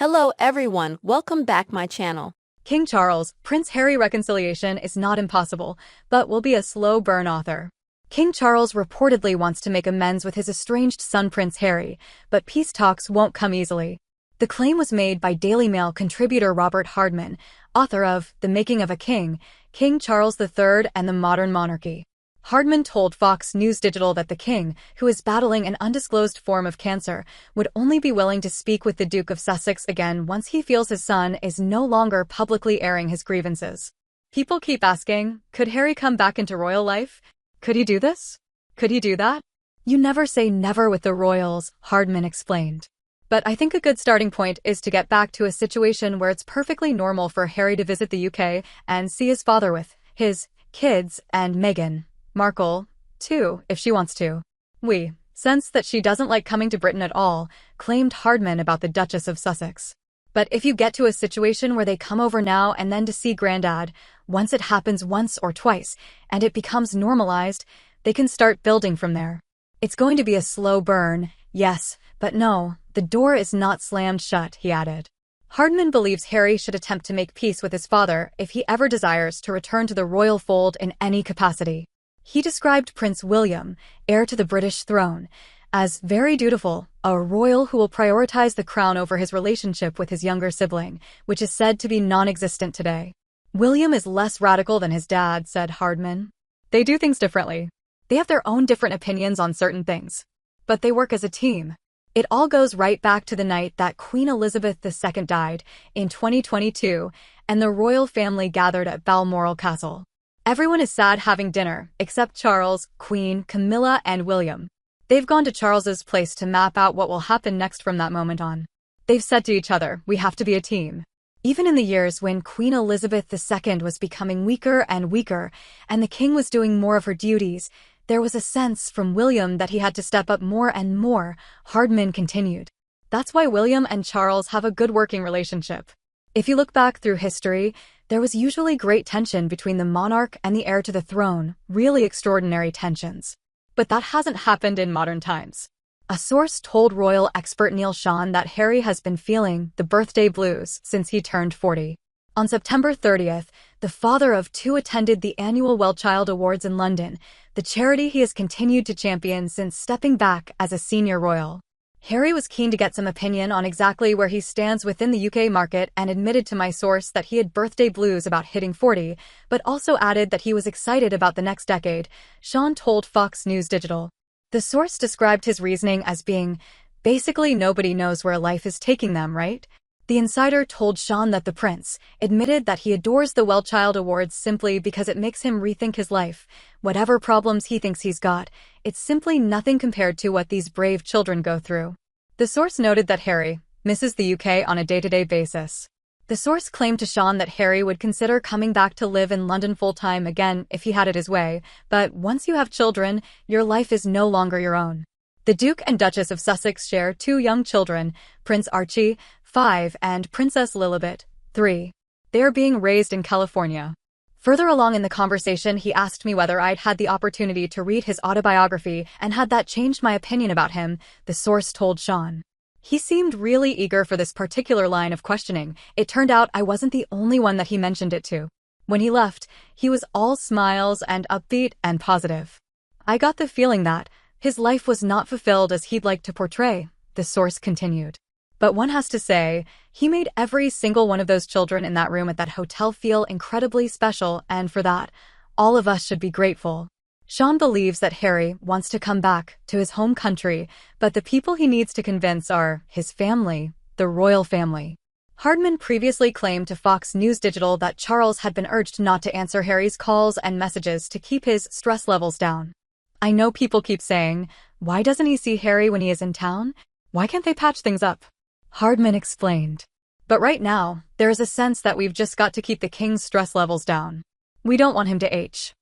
Hello everyone, welcome back my channel. King Charles, Prince Harry reconciliation is not impossible, but will be a slow burn author. King Charles reportedly wants to make amends with his estranged son Prince Harry, but peace talks won't come easily. The claim was made by Daily Mail contributor Robert Hardman, author of The Making of a King, King Charles III and the Modern Monarchy. Hardman told Fox News Digital that the king, who is battling an undisclosed form of cancer, would only be willing to speak with the Duke of Sussex again once he feels his son is no longer publicly airing his grievances. People keep asking, could Harry come back into royal life? Could he do this? Could he do that? You never say never with the royals, Hardman explained. But I think a good starting point is to get back to a situation where it's perfectly normal for Harry to visit the UK and see his father with his kids and Meghan Markle, too, if she wants to. We sense that she doesn't like coming to Britain at all, claimed Hardman about the Duchess of Sussex. But if you get to a situation where they come over now and then to see Grandad, once it happens once or twice, and it becomes normalized, they can start building from there. It's going to be a slow burn, yes, but no, the door is not slammed shut, he added. Hardman believes Harry should attempt to make peace with his father if he ever desires to return to the royal fold in any capacity. He described Prince William, heir to the British throne, as very dutiful, a royal who will prioritize the crown over his relationship with his younger sibling, which is said to be non-existent today. William is less radical than his dad, said Hardman. They do things differently. They have their own different opinions on certain things. But they work as a team. It all goes right back to the night that Queen Elizabeth II died, in 2022, and the royal family gathered at Balmoral Castle. Everyone is sad having dinner, except Charles, Queen, Camilla, and William. They've gone to Charles's place to map out what will happen next from that moment on. They've said to each other, we have to be a team. Even in the years when Queen Elizabeth II was becoming weaker and weaker, and the king was doing more of her duties, there was a sense from William that he had to step up more and more, Hardman continued. That's why William and Charles have a good working relationship. If you look back through history, there was usually great tension between the monarch and the heir to the throne, really extraordinary tensions. But that hasn't happened in modern times. A source told royal expert Neil Sean that Harry has been feeling the birthday blues since he turned 40. On September 30th, the father of two attended the annual Wellchild Awards in London, the charity he has continued to champion since stepping back as a senior royal. Harry was keen to get some opinion on exactly where he stands within the UK market and admitted to my source that he had birthday blues about hitting 40, but also added that he was excited about the next decade, Sean told Fox News Digital. The source described his reasoning as being, basically nobody knows where life is taking them, right? The insider told Sean that the prince admitted that he adores the Wellchild Awards simply because it makes him rethink his life. Whatever problems he thinks he's got, it's simply nothing compared to what these brave children go through. The source noted that Harry misses the UK on a day-to-day basis. The source claimed to Sean that Harry would consider coming back to live in London full-time again if he had it his way, but once you have children, your life is no longer your own. The Duke and Duchess of Sussex share two young children, Prince Archie, 5, and Princess Lilibet, 3. They are being raised in California. Further along in the conversation, he asked me whether I'd had the opportunity to read his autobiography and had that changed my opinion about him, the source told Sean. He seemed really eager for this particular line of questioning. It turned out I wasn't the only one that he mentioned it to. When he left, he was all smiles and upbeat and positive. I got the feeling that his life was not fulfilled as he'd like to portray, the source continued. But one has to say, he made every single one of those children in that room at that hotel feel incredibly special, and for that, all of us should be grateful. Sean believes that Harry wants to come back to his home country, but the people he needs to convince are his family, the royal family. Hardman previously claimed to Fox News Digital that Charles had been urged not to answer Harry's calls and messages to keep his stress levels down. I know people keep saying, why doesn't he see Harry when he is in town? Why can't they patch things up? Hardman explained. But right now, there is a sense that we've just got to keep the king's stress levels down. We don't want him to H.